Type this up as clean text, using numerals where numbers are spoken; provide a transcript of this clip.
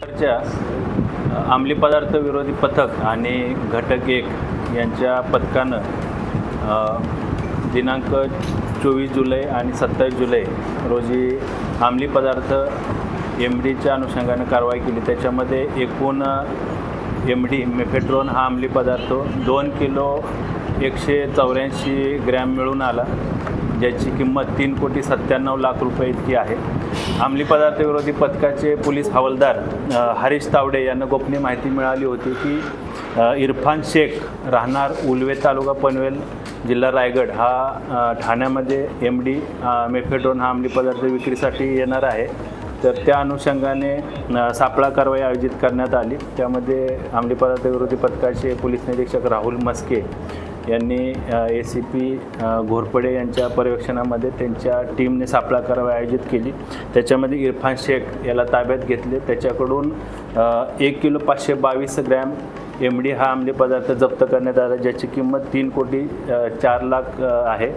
च्या अंमली पदार्थ विरोधी पथक आणि घटक 1 यांच्या पथकानं दिनांक 24 जुलै आणि 27 जुलै रोजी अंमली पदार्थ MDच्या अनुषंगाने कारवाई केली। त्याच्यामध्ये एकूण MD मेफेड्रोन हा अंमली पदार्थ 2 किलो 184 ग्रॅम मिळून आला, ज्याची किंमत 3,97,00,000 रुपये इतकी आहे। अंमली पदार्थ विरोधी पथकाचे पोलीस हवालदार हरीश तावडे यांना गोपनीय माहिती मिळाली होती की इरफान शेख राहणार उलवे तालुका पनवेल जिल्हा रायगड हा ठाण्यामध्ये MD मेफेड्रोन हा अंमली पदार्थ विक्रीसाठी येणार आहे। तर त्या अनुषंगाने सापळा कारवाई आयोजित करण्यात आली। त्यामध्ये अंमली पदार्थ विरोधी पथकाचे पोलीस निरीक्षक राहुल मस्के यांनी ACP घोरपडे यांच्या पर्यवेक्षणामध्ये त्यांच्या टीमने सापळा कारवाई आयोजित केली। त्याच्यामध्ये इरफान शेख याला ताब्यात घेतले। त्याच्याकडून 1 किलो 522 ग्रॅम MD हा अंमली पदार्थ जप्त करण्यात आला, ज्याची किंमत 3,04,00,000 आहे।